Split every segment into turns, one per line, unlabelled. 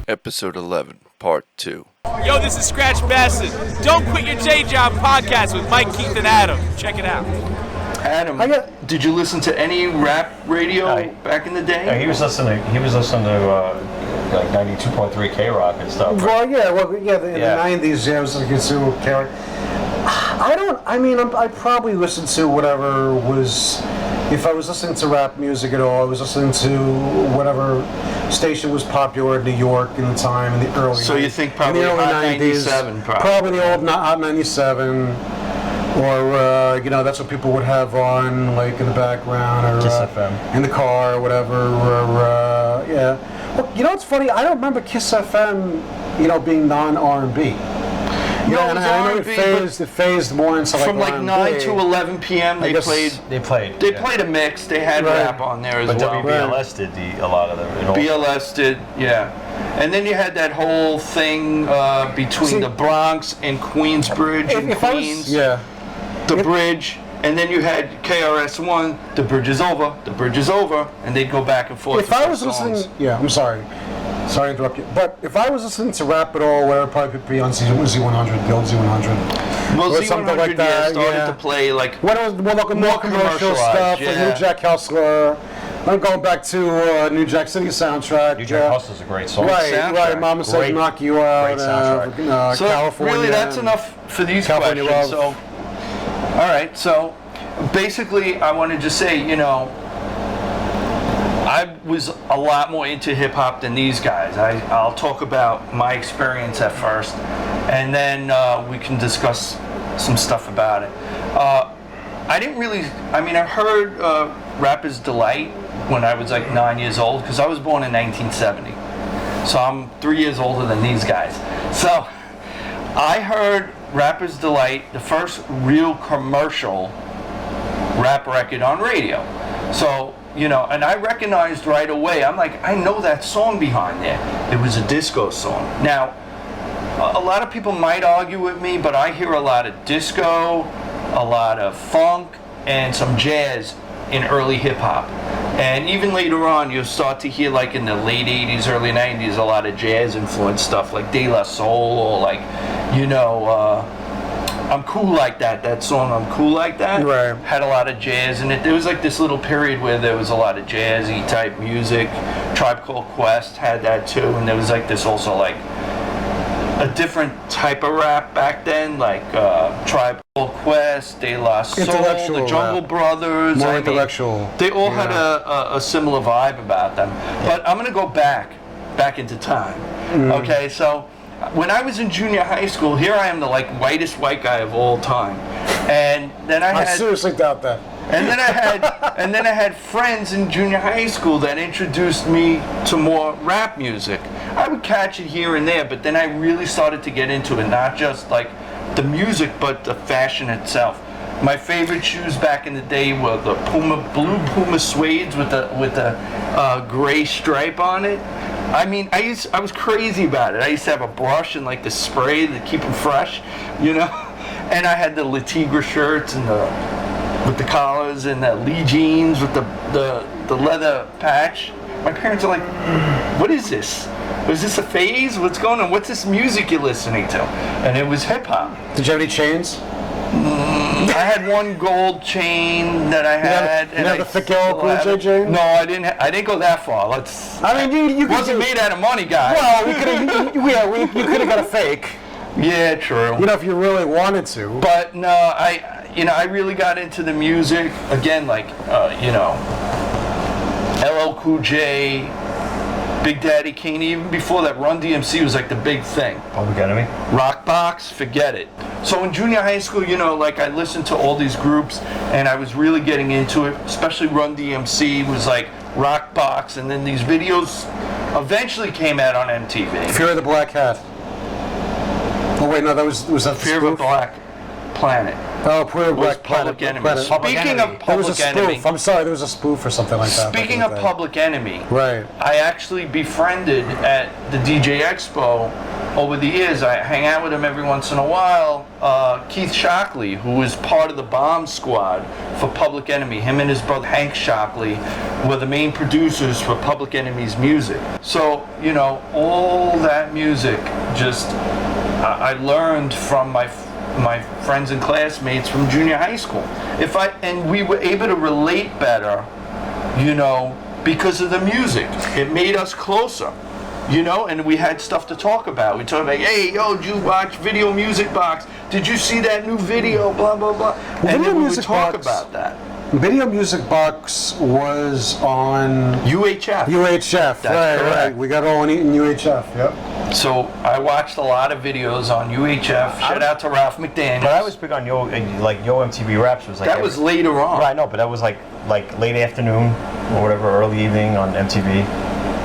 Episode 11, Part 2.
Yo, this is Scratch Bassett. Don't Quit Your J Job podcast with Mike, Keith, and Adam. Check it out.
Adam, did you listen to any rap radio back in the day?
Yeah, he was listening to like 92.3 K-Rock and stuff.
Well, in the 90s, I was listening to K-Rock. I probably listened to whatever was, if I was listening to rap music at all, I was listening to whatever station was popular in New York in the time, in the early 90s.
So you think probably
in the early
Hot
90s,
97,
probably the old Hot 97, or, that's what people would have on, like, in the background, or
Kiss FM.
in the car, or whatever, or, yeah. Well, it's funny, I don't remember Kiss FM, being non-R&B.
No,
and I know it phased more into like
from like
R&B.
9 to 11 p.m. They played a mix. They had rap on there as well.
But WBLS did a lot of them.
BLS did, yeah. And then you had that whole thing between the Bronx and Queensbridge and Queens. The bridge. And then you had KRS-One, the bridge is over, and they'd go back and forth.
If I was listening, I'm sorry to interrupt you, but if I was listening to rap at all, where I'd probably be on Z100, the old Z100.
Well,
or
Z100
something like that,
started to play like
when it was more commercial stuff, like New Jack Hustler. I'm going back to New Jack City soundtrack.
New Jack Hustler's a great song.
Right. Mama Said Knock You Out.
So
California.
Really, that's enough for these questions. So, all right. So, basically, I want to just say, I was a lot more into hip-hop than these guys. I'll talk about my experience at first, and then we can discuss some stuff about it. I heard Rapper's Delight when I was like 9 years old, because I was born in 1970. So I'm 3 years older than these guys. So I heard Rapper's Delight, the first real commercial rap record on radio. So, and I recognized right away, I'm like, I know that song behind there. It was a disco song. Now, a lot of people might argue with me, but I hear a lot of disco, a lot of funk, and some jazz in early hip-hop. And even later on, you'll start to hear, like in the late 80s, early 90s, a lot of jazz-influenced stuff, like De La Soul, or like, I'm Cool Like That. That song, I'm Cool Like That, had a lot of jazz in it. There was like this little period where there was a lot of jazzy type music. Tribe Called Quest had that too, and there was like this also like a different type of rap back then, like Tribe Called Quest, De La Soul, the Jungle Brothers.
More intellectual.
They all had a similar vibe about them. But I'm going to go back into time. Okay, so when I was in junior high school, here I am, the like whitest white guy of all time, and then I
seriously doubt that.
And then I had friends in junior high school that introduced me to more rap music. I would catch it here and there, but then I really started to get into it, not just like the music, but the fashion itself. My favorite shoes back in the day were the blue Puma suedes with the gray stripe on it. I mean, I was crazy about it. I used to have a brush and like the spray to keep them fresh, And I had the Le Tigre shirts and with the collars and the Lee jeans with the leather patch. My parents are like, "What is this? Is this a phase? What's going on? What's this music you're listening to?" And it was hip hop.
Did you have any chains?
I had one gold chain that I had.
You had the thick yellow Cool J chain?
No, I didn't go that far.
You
wasn't made out of money, guys.
Well, you could have got a fake.
Yeah, true.
If you really wanted to.
But no, I really got into the music again, like LL Cool J, Big Daddy Kane. Even before that, Run DMC was like the big thing.
Public Enemy.
Rockbox, forget it. So in junior high school, like I listened to all these groups, and I was really getting into it. Especially Run DMC was like Rockbox, and then these videos eventually came out on MTV.
Fear of the Black Hat. Oh wait, no, was that
Fear of the Black Planet.
Oh, Fear of the Black
Public Enemy.
Speaking
of Public Enemy,
I'm sorry, there was a spoof or something like that.
Speaking of Public Enemy,
right?
I actually befriended at the DJ Expo over the years, I hang out with him every once in a while. Keith Shockley, who was part of the bomb squad for Public Enemy, him and his brother Hank Shockley were the main producers for Public Enemy's music. So, you know, all that music just I learned from my friends and classmates from junior high school. And we were able to relate better, you know, because of the music. It made us closer, you know, and we had stuff to talk about. We talked about, hey, yo, did you watch Video Music Box? Did you see that new video? Blah, blah, blah. And then we would talk about that.
Video Music Box was on
UHF.
UHF, right. We got all on UHF, yep.
So I watched a lot of videos on UHF. Shout out to Ralph McDaniels.
But I was big on Yo MTV Raps. Was like
that was later on.
Right, no, but that was like late afternoon or whatever, early evening on MTV.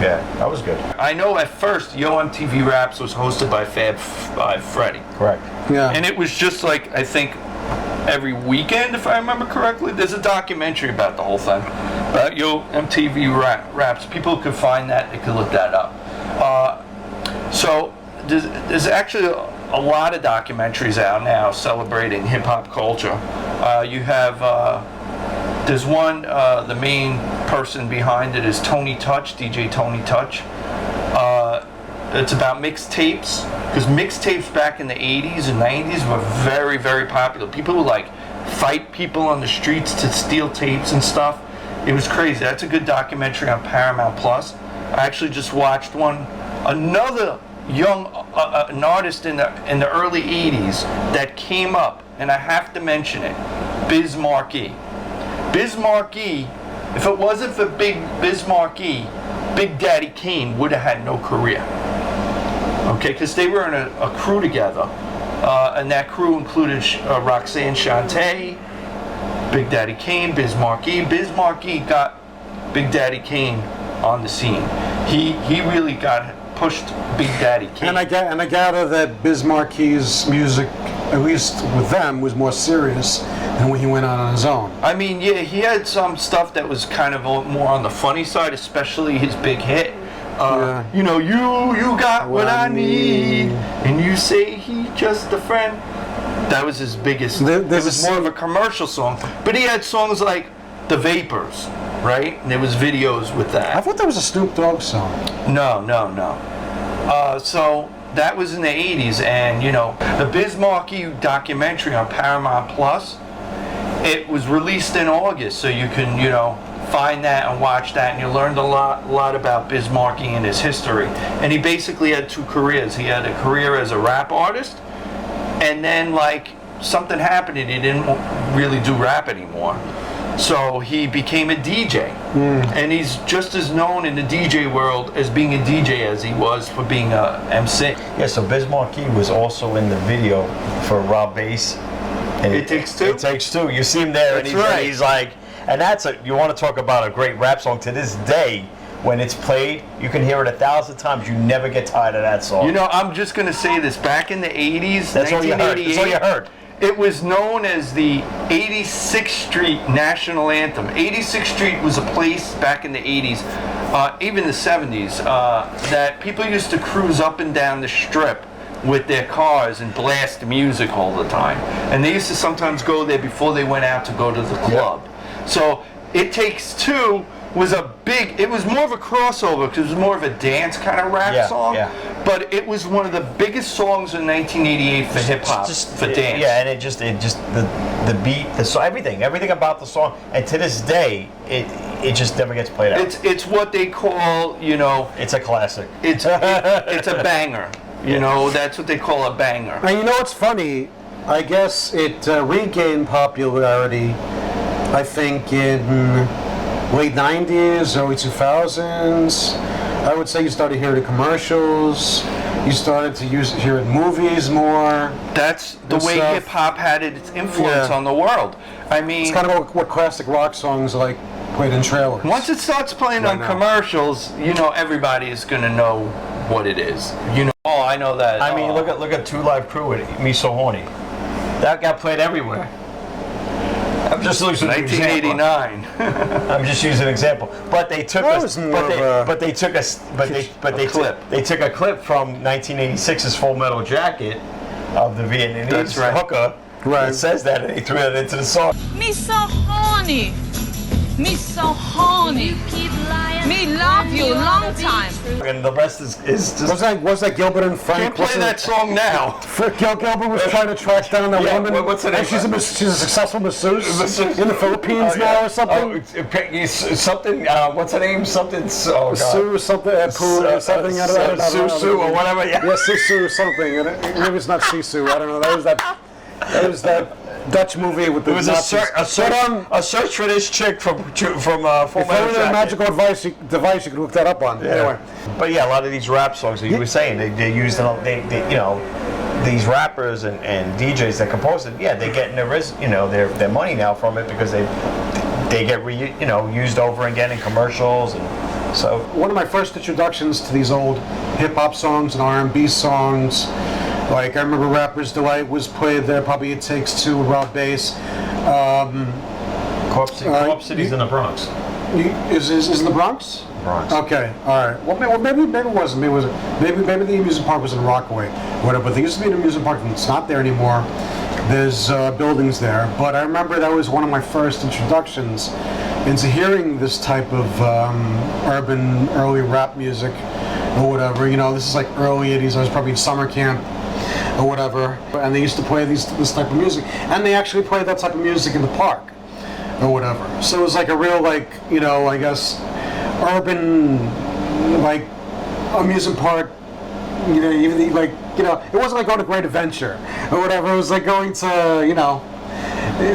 Yeah, that was good.
I know at first Yo MTV Raps was hosted by Freddy.
Correct.
Yeah.
And it was just like, I think, every weekend, if I remember correctly. There's a documentary about the whole thing, about Yo MTV Raps. People could find that, they could look that up. So there's actually a lot of documentaries out now celebrating hip-hop culture. You have, there's one, the main person behind it is Tony Touch, DJ Tony Touch. It's about mixtapes, because mixtapes back in the 80s and 90s were very, very popular. People would like fight people on the streets to steal tapes and stuff. It was crazy. That's a good documentary on Paramount Plus. I actually just watched one. Another young an artist in the early 80s that came up, and I have to mention it, Biz Markie. Biz Markie, if it wasn't for Biz Markie, Big Daddy Kane would have had no career. Okay, because they were in a crew together, and that crew included Roxanne Shante, Big Daddy Kane, Biz Markie. Biz Markie got Big Daddy Kane on the scene. He really pushed Big Daddy Kane.
And I gather that Biz Markie's music, at least with them, was more serious than when he went out on his own.
I mean, yeah, he had some stuff that was kind of more on the funny side, especially his big hit. You know, you got what I need, and you say he just a friend. That was his biggest. It was more of a commercial song, but he had songs like The Vapors, right? And there was videos with that.
I thought that was a Snoop Dogg song.
No. So that was in the 80s, and you know, the Biz Markie documentary on Paramount Plus, it was released in August, so you can, you know, find that and watch that, and you learned a lot about Biz Markie and his history. And he basically had two careers. He had a career as a rap artist, and then like something happened and he didn't really do rap anymore. So he became a DJ. And he's just as known in the DJ world as being a DJ as he was for being a MC.
Yeah, so Biz Markie was also in the video for Rob Bass. And
It Takes Two?
It Takes Two. You see him there,
That's
and
right.
he's like, and you want to talk about a great rap song to this day. When it's played, you can hear it 1,000 times. You never get tired of that song.
You know, I'm just going to say this. Back in the 80s,
That's all you heard. That's all you heard.
It was known as the 86th Street National Anthem. 86th Street was a place back in the 80s, even the 70s, that people used to cruise up and down the strip with their cars and blast music all the time. And they used to sometimes go there before they went out to go to the club. So It Takes Two was it was more of a crossover because it was more of a dance kind of rap song. Yeah. But it was one of the biggest songs in 1988 for hip hop, for dance.
Yeah, and it just the beat, the song, everything about the song, and to this day, it just never gets played out.
It's what they call, you know,
it's a classic.
It's a banger. You know, that's what they call a banger.
And you know what's funny? I guess it regained popularity, I think, in late 90s, early 2000s. I would say you started hearing the commercials. You started to hear it in movies more.
That's the way hip hop had its influence on the world. I mean,
it's kind of what classic rock songs like played in trailers.
Once it starts playing on commercials, you know everybody is going to know what it is. You know, oh, I know that.
I mean, look at 2 Live Crew with Me So Horny. That got played everywhere. I'm just using an example.
1989.
I'm just using an example. But they took
That
a,
was more of
but they took a,
clip.
They took a clip from 1986's Full Metal Jacket of the Vietnamese
That's right.
hooker.
Right.
It says that, and he threw it into the song.
Me so horny. Me so horny. Me love you long time.
And the rest is just.
Was that Gilbert and Frank?
Can't play that song now.
Gilbert was trying to track down that
Yeah,
woman.
what's her name?
And she's a successful masseuse in the Philippines now or something.
Something. What's her name? Something. Oh God.
Sue something, Poo or something. I don't know.
Susu or whatever. Yeah.
Yeah, Sisu or something. Maybe it's not Sisu. I don't know. That was that Dutch movie with the
It was
Nazis.
a search for this chick from Full
If
Metal
only a
Jacket.
magical device you could look that up on.
Yeah.
Anyway.
But yeah, a lot of these rap songs that you were saying, they used these rappers and DJs that compose it. Yeah, they're getting their money now from it because they get used over again in commercials, and so.
One of my first introductions to these old hip hop songs and R&B songs, like I remember Rapper's Delight was played there. Probably It Takes Two, Rob Bass.
Corp City's in the Bronx.
Is in the Bronx?
Bronx.
Okay, all right. Well, maybe it wasn't. Maybe the amusement park was in Rockaway, whatever. But there used to be an amusement park, and it's not there anymore. There's buildings there, but I remember that was one of my first introductions into hearing this type of urban early rap music or whatever. This is like early '80s. I was probably in summer camp or whatever, and they used to play this type of music, and they actually played that type of music in the park or whatever. So it was like a real I guess urban amusement park. It wasn't like going to Great Adventure or whatever. It was like going to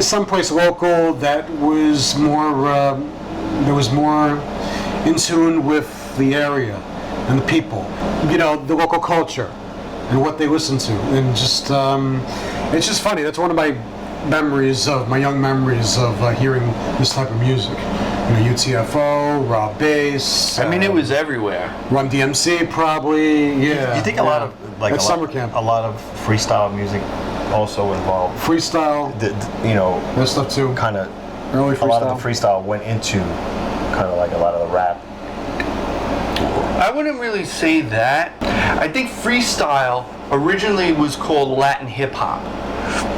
someplace local that was more in tune with the area and the people. The local culture and what they listen to, and just it's just funny. That's one of my young memories of hearing this type of music. UTFO, Rob Bass.
I mean, it was everywhere.
Run DMC probably. Yeah.
You think a lot of
at summer camp,
a lot of freestyle music also involved
freestyle. That stuff too.
Kind of
early freestyle.
A lot of the freestyle went into kind of like a lot of the rap.
I wouldn't really say that. I think freestyle originally was called Latin hip hop,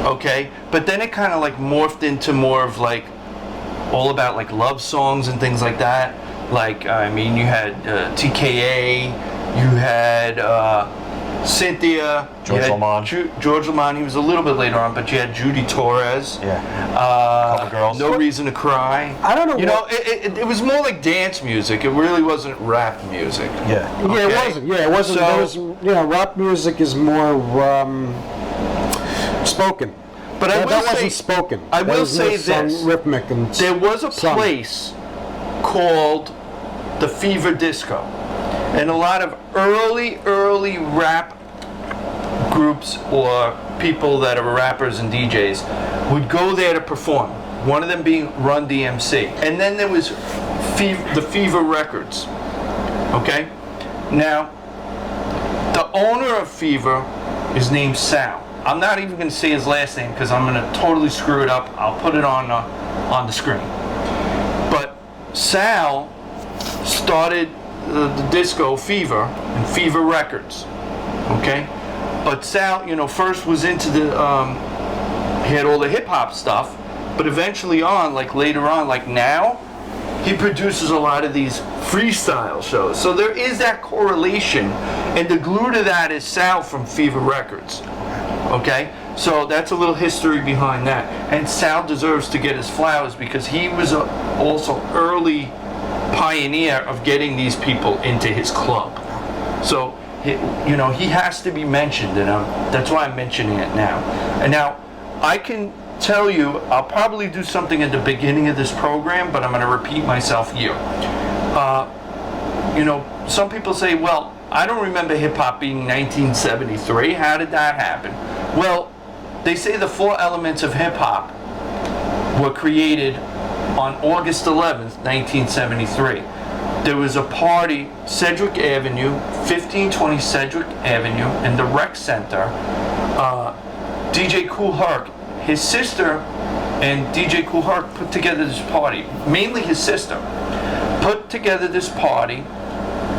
okay? But then it kind of morphed into more of all about love songs and things like that. You had TKA, you had Cynthia,
George Lamont.
George Lamont, he was a little bit later on, but you had Judy Torres.
Yeah.
Couple
girls.
No Reason to Cry.
I don't know.
It was more like dance music. It really wasn't rap music.
Yeah.
Okay? Yeah, it wasn't. Yeah, it wasn't.
So,
rap music is more spoken.
But
that
I will say,
wasn't spoken.
I will
was
say
more
this:
rhythmic and
there was a
sung.
place called the Fever Disco, and a lot of early rap groups or people that are rappers and DJs would go there to perform. One of them being Run DMC, and then there was the Fever Records. Okay, now the owner of Fever is named Sal. I'm not even going to say his last name because I'm going to totally screw it up. I'll put it on the screen. But Sal started the disco Fever and Fever Records, okay? But Sal, first was into he had all the hip hop stuff, but eventually later on, now, he produces a lot of these freestyle shows. So there is that correlation, and the glue to that is Sal from Fever Records. Okay, so that's a little history behind that. And Sal deserves to get his flowers because he was also early pioneer of getting these people into his club. So, he has to be mentioned, and that's why I'm mentioning it now. And now, I can tell you, I'll probably do something at the beginning of this program, but I'm going to repeat myself here. Some people say, well, I don't remember hip-hop being 1973. How did that happen? Well, they say the 4 elements of hip-hop were created on August 11th, 1973. There was a party, Cedric Avenue, 1520 Cedric Avenue, in the rec center. DJ Kool Herc, his sister and DJ Kool Herc put together this party. Mainly his sister put together this party,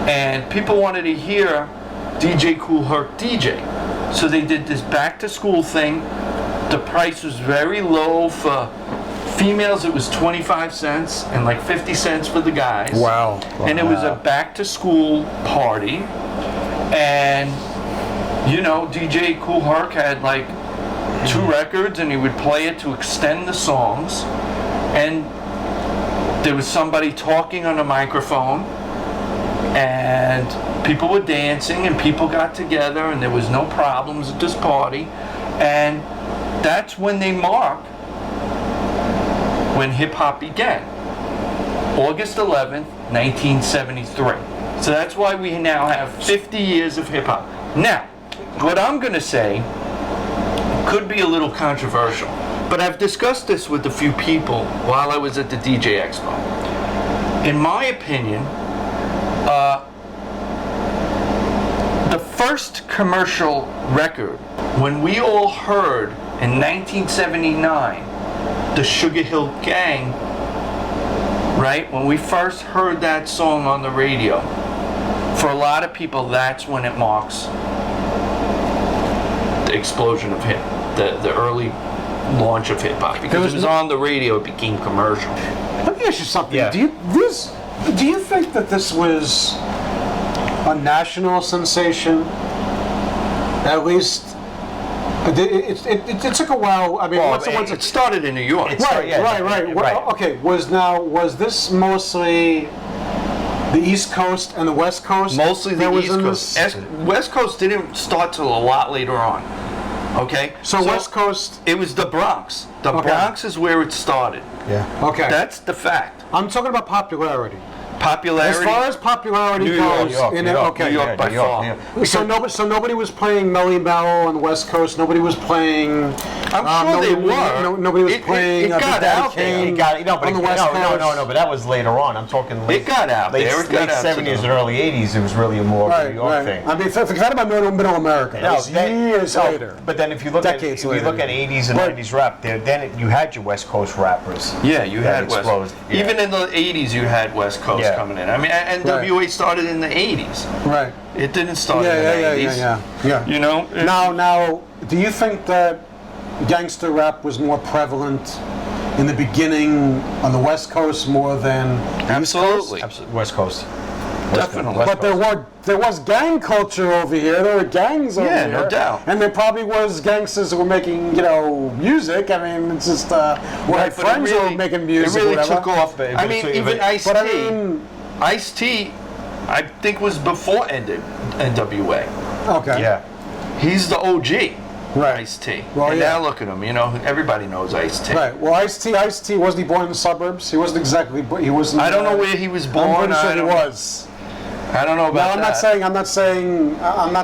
and people wanted to hear DJ Kool Herc DJ. So they did this back to school thing. The price was very low for females. It was 25 cents and like 50 cents for the guys.
Wow.
And it was a back to school party. And you know, DJ Kool Herc had like 2 records, and he would play it to extend the songs. And there was somebody talking on a microphone, and people were dancing, and people got together, and there was no problems at this party. And that's when they mark when hip-hop began. August 11th, 1973. So that's why we now have 50 years of hip-hop. Now, what I'm going to say could be a little controversial, but I've discussed this with a few people while I was at the DJ Expo. In my opinion, the first commercial record, when we all heard in 1979, the Sugarhill Gang, right? When we first heard that song on the radio, for a lot of people, that's when it marks the explosion of the early launch of hip hop, because it was on the radio, it became commercial.
Let me ask you something.
Yeah.
Do you think that this was a national sensation? At least it took a while. I mean,
Well,
It started in New York.
Right. Okay. Was this mostly the East Coast and the West Coast?
Mostly the
that was
East
in
Coast.
this?
West Coast didn't start till a lot later on. Okay?
So West Coast.
It was the Bronx. The
Okay.
Bronx is where it started.
Yeah.
Okay.
That's the fact.
I'm talking about popularity.
Popularity.
As far as popularity
New York,
goes,
New York,
in
New
it,
York,
okay.
New York by far.
So nobody was playing Melly Mel on the West Coast. Nobody was playing.
I'm sure they were.
Nobody was
It
playing.
got
Daddy
out there.
Kane
It got on
the West Coast.
No, but that was later on. I'm talking late.
It got out
late,
there. It got
late
out to
70s
them.
and early 80s. It was really a more of a
Right,
New York
right.
thing.
I mean, forget about Middle America. That was years later.
But then if you look
Decades
at
later.
80s and
But-
90s rap, you had your West Coast rappers.
Yeah, you
that
had West.
exploded. Yeah.
Even in the 80s, you had West Coast
Yeah.
coming in. I mean, NWA started in the 80s.
Right.
It didn't start in the 80s.
Yeah.
You know?
Now, do you think that gangster rap was more prevalent in the beginning on the West Coast more than the East Coast?
Absolutely.
Absolutely. West Coast.
Definitely.
West
But there was gang culture over here. There were gangs over
Yeah,
here.
no doubt.
And there probably was gangsters who were making, music. I mean, it's just
Right,
had
but
friends who were making music.
It really
or whatever.
took off.
But-
I mean, even Ice-T.
But I mean,
Ice-T, I think, was before NWA.
okay.
Yeah.
He's the OG.
Right.
Ice-T.
Well,
and
yeah.
now look at him. Everybody knows Ice-T.
Right. Well, Ice-T, wasn't he born in the suburbs? He wasn't exactly. He wasn't.
I don't know where he was born.
I'm pretty sure
I
he
don't-
was.
I don't know
No,
about
I'm
that.
not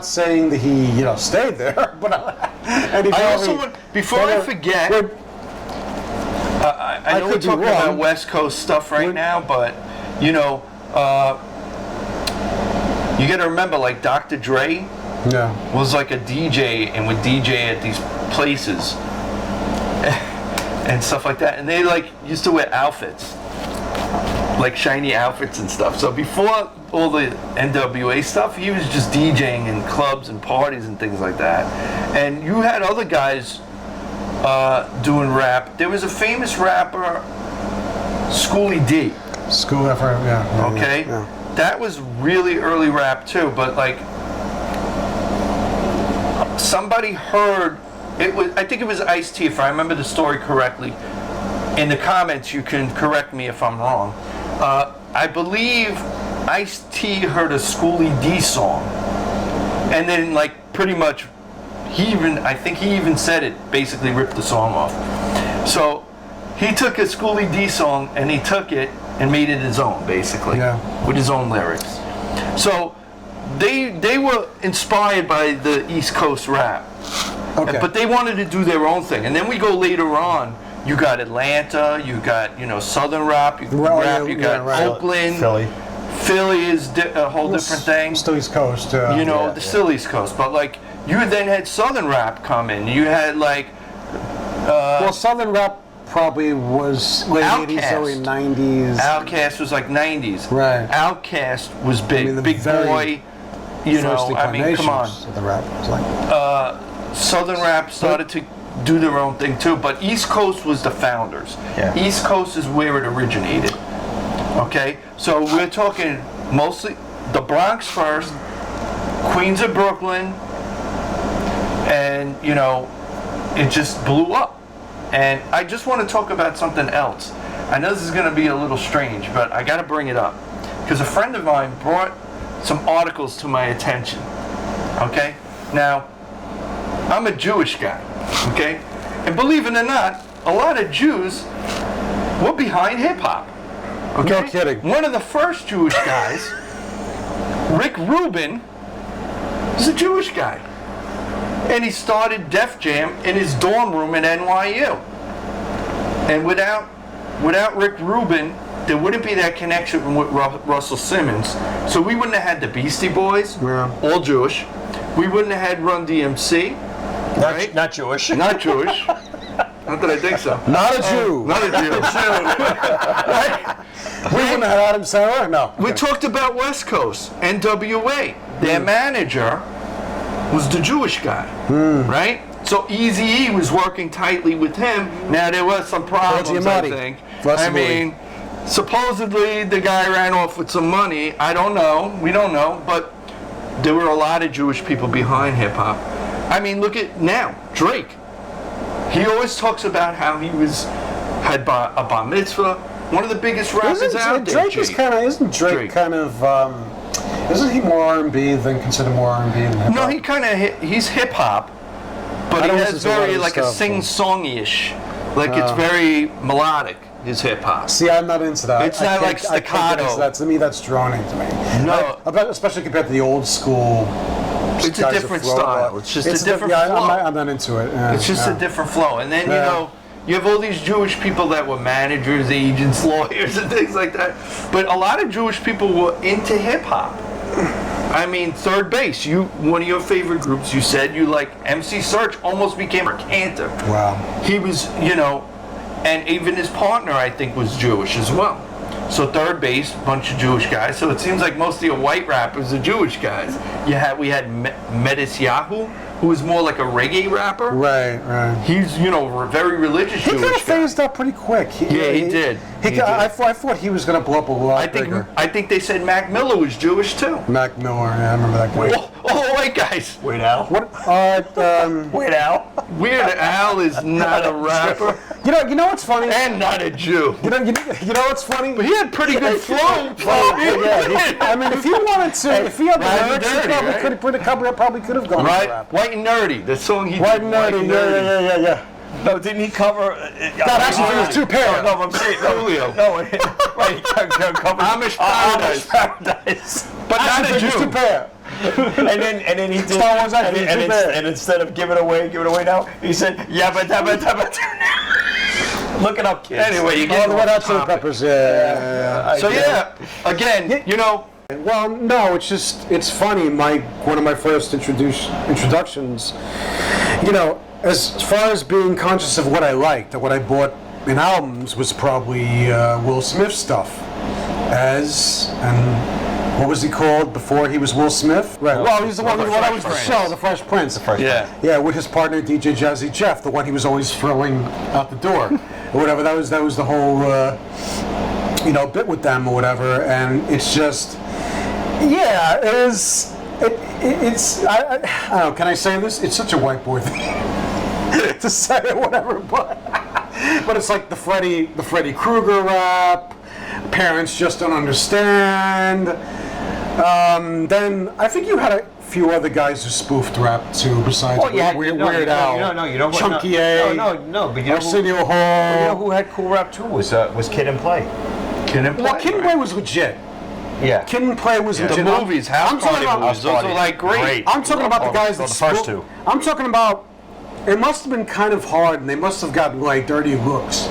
saying that he, stayed there. But and he
I
probably-
also want, before I forget,
We're-
I know we're
could be
talking
wrong.
about West Coast stuff right now, but you got to remember, like Dr. Dre
Yeah.
was like a DJ and would DJ at these places and stuff like that, and they like used to wear outfits, like shiny outfits and stuff. So before all the NWA stuff, he was just DJing in clubs and parties and things like that. And you had other guys doing rap. There was a famous rapper, Schoolie D.
School effort. Yeah.
Okay,
Yeah.
that was really early rap too. But like, somebody heard it was. I think it was Ice-T, if I remember the story correctly. In the comments, you can correct me if I'm wrong. I believe Ice-T heard a Schoolie D song, and then like pretty much, I think he even said it. Basically, ripped the song off. So he took a Schoolie D song and he took it and made it his own, basically, with his own lyrics. So they were inspired by the East Coast rap, but they wanted to do their own thing. And then we go later on. You got Atlanta, you got Southern rap, you got Oakland, Philly is a whole different thing.
Still East Coast.
Still East Coast, but like you then had Southern rap come in. You had like
well, Southern rap probably was late 80s,
Outkast.
early 90s.
Outkast was like 90s.
Right.
Outkast was big.
the
Big
very
Boy. You know, I mean, come on.
incarnations of the rap. It was like,
Southern rap started to do their own thing too, but East Coast was the founders.
Yeah.
East Coast is where it originated. Okay? So we're talking mostly the Bronx first, Queens of Brooklyn, and, you know, it just blew up. And I just want to talk about something else. I know this is going to be a little strange, but I got to bring it up. Because a friend of mine brought some articles to my attention. Okay? Now, I'm a Jewish guy. Okay? And believe it or not, a lot of Jews were behind hip hop. Okay?
No kidding.
One of the first Jewish guys, Rick Rubin, is a Jewish guy. And he started Def Jam in his dorm room at NYU. And without Rick Rubin, there wouldn't be that connection with Russell Simmons. So we wouldn't have had the Beastie Boys, all Jewish. We wouldn't have had Run DMC. Right?
Not Jewish.
Not Jewish. Not that I think so.
not a Jew.
Not a Jew. Right?
We wouldn't have had Adam Sandler? No.
We talked about West Coast, NWA. Their manager was the Jewish guy, right? So Eazy-E was working tightly with him. Now there was some problems, I think. I mean, supposedly the guy ran off with some money. I don't know. We don't know. But there were a lot of Jewish people behind hip hop. I mean, look at now, Drake. He always talks about how he had a bar mitzvah. One of the biggest rappers out there.
Drake is kind of, isn't Drake kind of, isn't he more R&B than considered more R&B than hip hop?
No, he kind of, he's hip hop, but he has very like a sing-songy-ish, like it's very melodic, his hip hop.
See, I'm not into that.
It's not like staccato.
To me, that's droning to me.
No.
Especially compared to the old school.
It's a different style. It's just a different flow.
I'm not into it.
It's just a different flow. And then, you know, you have all these Jewish people that were managers, agents, lawyers, and things like that. But a lot of Jewish people were into hip hop. I mean, Third Base, one of your favorite groups, you said you like MC Search, almost became a Cantor.
Wow.
He was, you know, and even his partner, I think, was Jewish as well. So Third Base, bunch of Jewish guys. So it seems like most of your white rappers are Jewish guys. We had Metis Yahoo, who was more like a reggae rapper.
Right.
He's, you know, very religious Jewish guy.
He kind of phased out pretty quick.
He did.
I thought he was going to blow up a lot bigger.
I think they said Mac Miller was Jewish too.
Mac Miller, yeah, I remember that guy.
All white guys.
Weird Al.
What?
Weird Al.
Weird Al is not a rapper.
You know what's funny?
And not a Jew.
You know what's funny?
But he had pretty good flow.
I mean, if he wanted to, if he had the
Right,
lyrics,
dirty,
he probably could have gone with
Right?
rap.
White and Nerdy, the song he
White
did.
and Nerdy, yeah.
No, didn't he cover?
That actually was 2 pair.
No, I'm saying
Julio.
No, right. He covered
Amish Paradise.
Amish Paradise.
But not a Jew.
2 pair.
and then he did.
Star Wars actually
and instead of give it away now, he said yabba dabba dabba. Look it up, kids.
Anyway, you get
the Red Hot Chili Peppers, yeah.
So again, you know.
Well, no, it's funny. One of my first introductions, you know, as far as being conscious of what I liked, or what I bought in albums, was probably Will Smith stuff. What was he called before he was Will Smith? Right. Well, he's the one that was the show, The Fresh Prince. Yeah, with his partner DJ Jazzy Jeff, the one he was always throwing out the door, or whatever. That was the whole, bit with them or whatever. And it's just, yeah, it is. It's. I don't know. Can I say this? It's such a white boy thing to say or whatever, but it's like the Freddy Krueger rap. Parents just don't understand. Then I think you had a few other guys who spoofed rap too, besides Weird Al.
No,
Chunky A.
No, but you know
Arsenio Hall.
You know who had cool rap too was Kid and Play.
Kid and Play.
Well, Kid and Play was legit.
Yeah.
Kid and Play was legit.
The movies, House Party movies, those are like great.
I'm talking about the guys that
the first two.
I'm talking about. It must have been kind of hard, and they must have gotten like dirty looks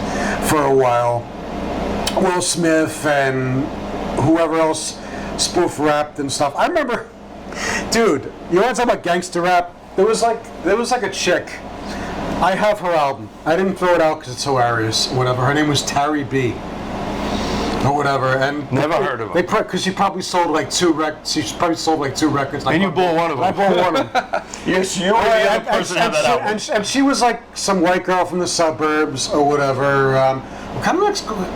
for a while. Will Smith and whoever else spoof rapped and stuff. I remember, dude. You want to talk about gangster rap? There was like a chick I have her album. I didn't throw it out because it's hilarious. Whatever. Her name was Tari B. Or whatever. And
Never heard of her.
Because she probably sold like 2 records. She probably sold like 2 records.
And you bought one of them.
I bought one of them.
Yes, you were the other person had that album.
And she was like some white girl from the suburbs or whatever. Kind of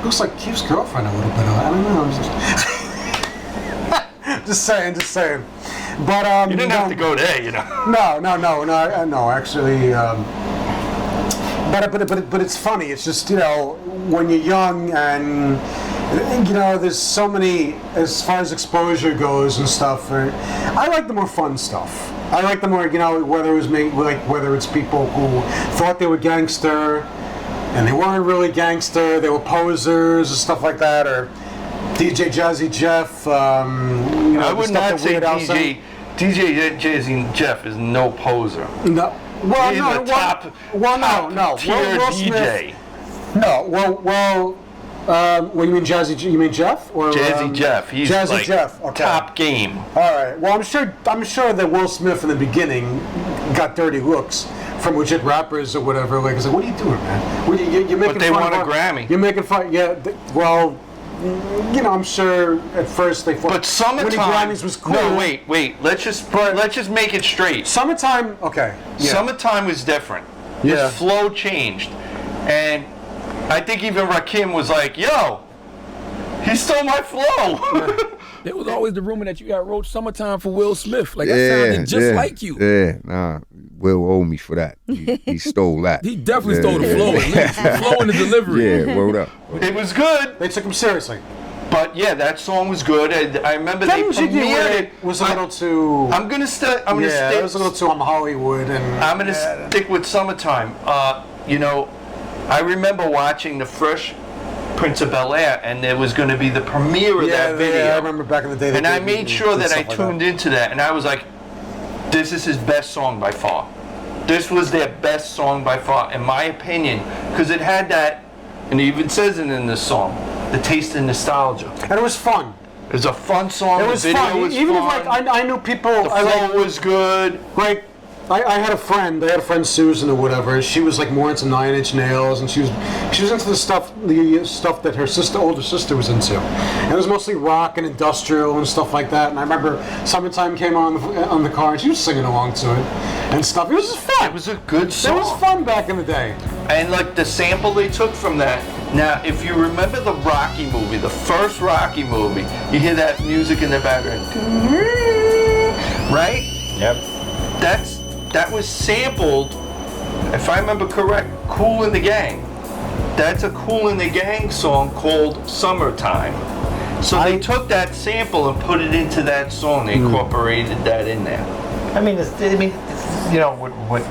looks like Keith's girlfriend a little bit. I don't know. Just saying. But
You didn't have to go there, you know.
No. Actually, but it's funny. It's just, you know, when you're young and, you know, there's so many, as far as exposure goes and stuff. I like the more fun stuff. I like the more, you know, whether it's people who thought they were gangster and they weren't really gangster. They were posers and stuff like that, or DJ Jazzy Jeff. You know,
I would not say DJ Jazzy Jeff is no poser.
No. Well,
He's
no.
a top tier
Will
DJ.
No. Well, you mean Jazzy? You mean Jeff or
Jazzy Jeff. He's
Jazzy
like
Jeff. Okay.
top game.
All right. Well, I'm sure that Will Smith in the beginning got dirty looks from legit rappers or whatever. Like, it's like, what are you doing, man? You're making
But they
fun
won
of
a Grammy.
You're making fun. Yeah. Well, you know, I'm sure at first they thought
But Summertime.
winning Grammys was cool.
No, wait. Let's just make it straight.
Summertime. Okay. Yeah.
Summertime was different.
Yeah.
His flow changed, and I think even Rakim was like, "Yo, he stole my flow."
There was always the rumor that you got wrote "Summertime" for Will Smith. Like that sounded just like you.
Yeah, nah. Will owe me for that. He stole that.
He definitely stole the flow. At least. The flow and the delivery.
Yeah, word up.
It was good,
They took him seriously.
but yeah, that song was good. I remember they premiered it.
Was a little too.
I'm gonna
it was a little too Hollywood and.
I'm gonna stick with Summertime. You know, I remember watching the Fresh Prince of Bel-Air, and there was going to be the premiere of that video.
Yeah, I remember back in the day.
And I made sure that I tuned into that, and I was like, this is his best song by far. This was their best song by far, in my opinion, because it had that, and it even says it in this song, the taste of nostalgia.
And it was fun.
It was a fun song.
It was
the video
fun.
was
Even
fun.
if I knew people.
The flow was good.
Like, I had a friend Susan or whatever. She was like more into 9 Inch Nails, and she was into the stuff that her older sister was into. And it was mostly rock and industrial and stuff like that. And I remember Summertime came on the car, and she was singing along to it and stuff. It was just fun.
It was a good song.
It was fun back in the day.
And like the sample they took from that. Now, if you remember the Rocky movie, the first Rocky movie, you hear that music in the background, right?
Yep.
That was sampled, if I remember correct, Kool and the Gang. That's a Kool and the Gang song called Summertime. So they took that sample and put it into that song. They incorporated that in there.
I mean, you know, with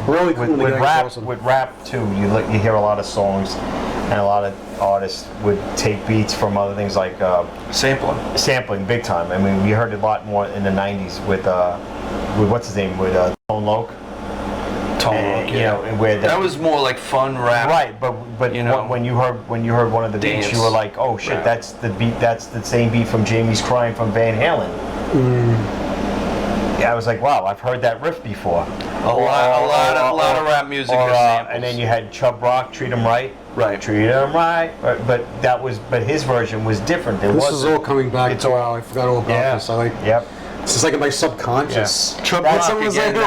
rap too, you hear a lot of songs, and a lot of artists would take beats from other things like sampling big time. I mean, we heard a lot more in the '90s with what's his name, with Tone Loc. You know, where
that was more like fun rap.
Right, but you know, when you heard one of the beats, you were like, oh shit, rap. That's the beat. That's the same beat from Jamie's Crying from Van Halen. Yeah, I was like, wow, I've heard that riff before.
A lot of rap music.
And then you had Chubb Rock, Treat 'Em Right.
Right.
Treat 'Em Right. But his version was different.
This is all coming back to wow. I forgot all about this.
Yep.
This is like in my subconscious.
Yeah. Chubb Rock again.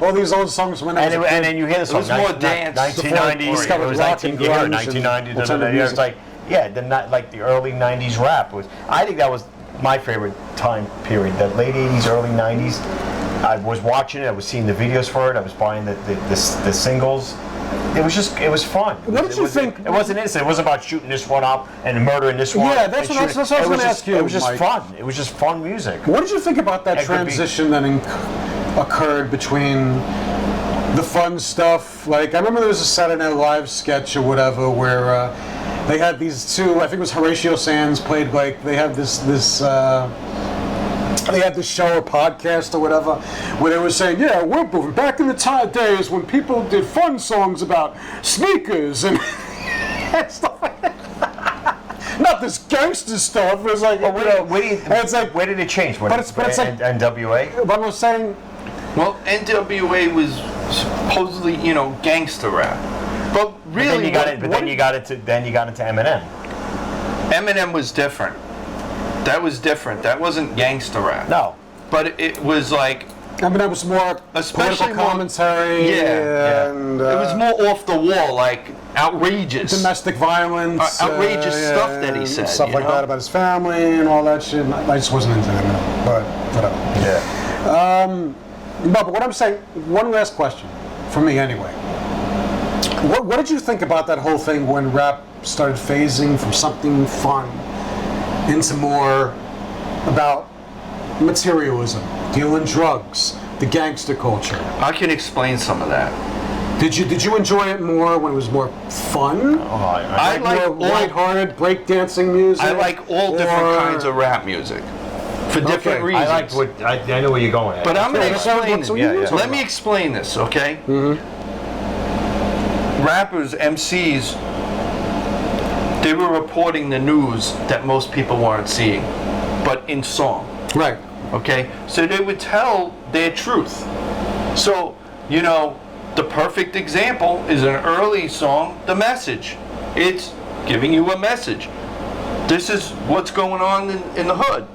All these old songs from when I was a kid.
And then you hear the song.
It was more dance.
1990s. It was 1990s. It's like, yeah, the early 90s rap was. I think that was my favorite time period. The late 80s, early 90s. I was watching it. I was seeing the videos for it. I was buying the singles. It was fun.
What did you think?
It wasn't innocent. It wasn't about shooting this one up and murdering this one.
Yeah, that's what I was going to ask you.
It was just
Mike.
fun. It was just fun music.
What did you think about that transition that occurred between the fun stuff? Like, I remember there was a Saturday Night Live sketch or whatever where they had these two. I think it was Horatio Sands played like they had this. They had this show or podcast or whatever where they were saying, yeah, we're moving back in the days when people did fun songs about sneakers and stuff like that. Not this gangster stuff. It was like,
where did it change?
But it's like
NWA?
But I was saying,
well, NWA was supposedly, gangster rap. But really,
then you got into Eminem.
Eminem was different. That was different. That wasn't gangster rap.
No.
But it was like...
Eminem was more
especially
political commentary. And,
it was more off the wall, like outrageous.
Domestic violence.
Outrageous stuff that he said.
Stuff like that about his family and all that shit. I just wasn't into Eminem, but whatever.
Yeah.
But what I'm saying, one last question, for me anyway. What did you think about that whole thing when rap started phasing from something fun into more about materialism, dealing drugs, the gangster culture?
I can explain some of that.
Did you enjoy it more when it was more fun?
I like
more lighthearted breakdancing music.
I like all different kinds of rap music for different reasons.
I know where you're going at.
But I'm going to explain it.
Yeah.
Let me explain this, okay? Rappers, MCs, they were reporting the news that most people weren't seeing, but in song.
Right.
Okay? So they would tell their truth. So, the perfect example is an early song, The Message. It's giving you a message. This is what's going on in the hood.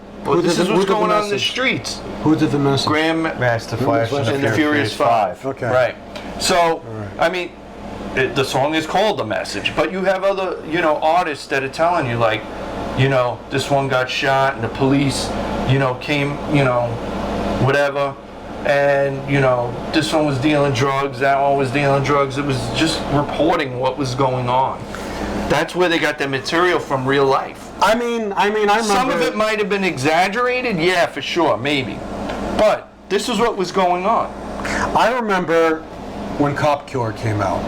This is what's going on in the streets.
Who did the message?
Grandmaster Flash
and the Furious Five.
Okay.
Right. So, I mean, the song is called The Message, but you have other, artists that are telling you, like, this one got shot and the police, came, whatever, and, this one was dealing drugs, that one was dealing drugs. It was just reporting what was going on. That's where they got their material from, real life.
I remember...
Some of it might have been exaggerated, yeah, for sure, maybe. But this is what was going on.
I remember when Cop Killer came out.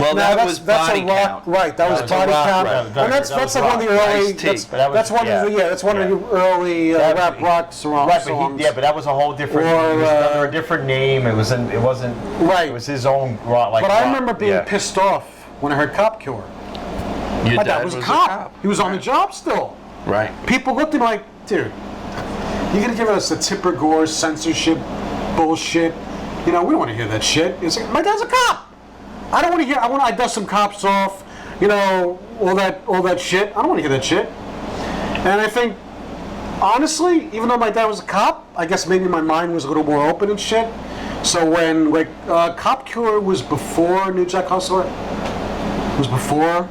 Well,
now,
was Body Count.
Right, that was Body Count. And that's like one of the early... That's one of the early rap rock songs.
But that was a whole different... it was under a different name. It wasn't...
Right.
It was his own rock.
But I remember being pissed off when I heard Cop Killer.
Your
My
dad
dad was a cop. He was on the job still.
Right.
People looked at me like, dude, you're going to give us the Tipper Gore censorship bullshit? We don't want to hear that shit. It's like, my dad's a cop. I don't want to hear. I dust some cops off. All that shit. I don't want to hear that shit. And I think, honestly, even though my dad was a cop, I guess maybe my mind was a little more open and shit. So when Cop Killer was before New Jack Hustler, was before.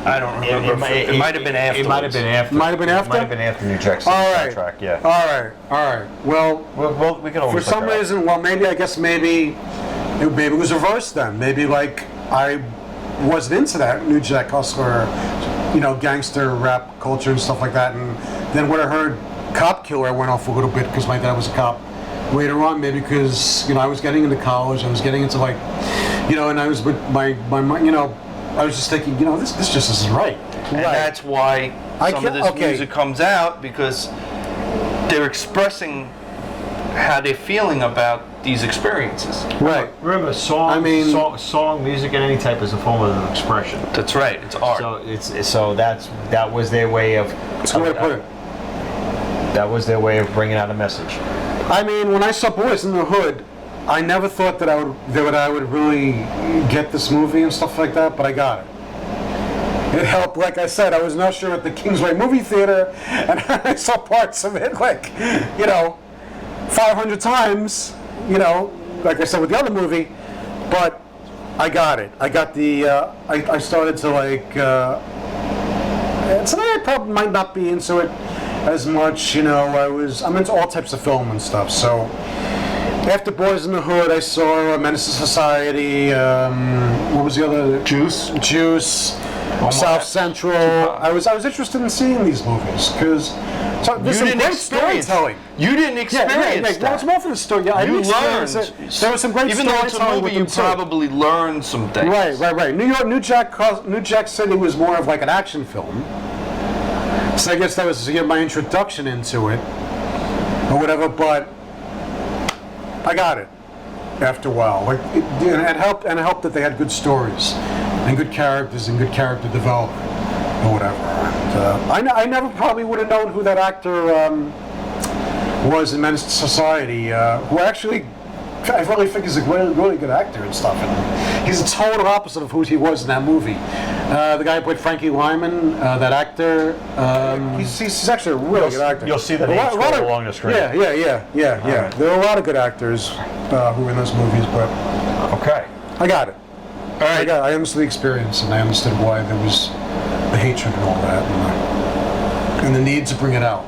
I don't remember. It might have been after.
It might have been after.
Might have been after?
It might have been after New Jack soundtrack, yeah.
All right. Well,
we can always
for some reason, maybe it was reversed then. Maybe like I wasn't into that New Jack Hustler, gangster rap culture and stuff like that. And then when I heard Cop Killer, I went off a little bit because my dad was a cop. Later on, maybe because I was getting into college, I was getting into and I was with my I was just thinking, this just isn't right.
And that's why some of this music comes out, because they're expressing how they're feeling about these experiences.
Right. Remember, song, music, and any type is a form of expression.
That's right. It's art.
So that was their way of.
That's a good way to put it.
That was their way of bringing out a message.
When I saw Boys in the Hood, I never thought that I would really get this movie and stuff like that, but I got it. It helped, like I said, I was not sure at the Kingsway movie theater, and I saw parts of it 500 times, like I said with the other movie, but I got it. I got the, I started to today I probably might not be into it as much, I'm into all types of film and stuff, so after Boys in the Hood, I saw Menace to Society, what was the other? Juice, South Central. I was interested in seeing these movies, because there's some great storytelling.
You didn't experience that.
Well, it's more for the story. Yeah,
you learned.
There was some great
even though it's a movie, you probably learned some things.
Right. New Jack City was more of like an action film. So I guess that was my introduction into it, or whatever, but I got it after a while. It helped that they had good stories and good characters and good character development or whatever. And, I never probably would have known who that actor was in Menace to Society, who actually I really think he's a really good actor and stuff. And he's the total opposite of who he was in that movie. The guy who played Frankie Lyman, that actor, he's actually a really good actor.
You'll see the name scroll along the screen.
Yeah. Right. There are a lot of good actors who are in those movies, but
Okay.
I got it.
All right.
I understood the experience, and I understood why there was the hatred and all that, and the need to bring it out.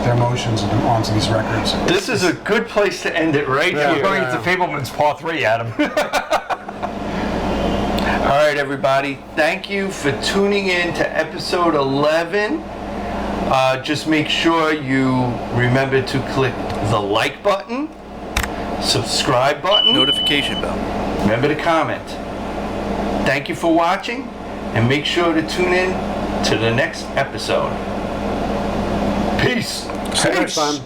Their emotions onto these records.
This is a good place to end it right
We're
here.
going into Fableman's Part 3, Adam.
All right, everybody. Thank you for tuning in to episode 11. Just make sure you remember to click the like button, subscribe button,
Notification bell.
remember to comment. Thank you for watching, and make sure to tune in to the next episode. Peace.
See you next time.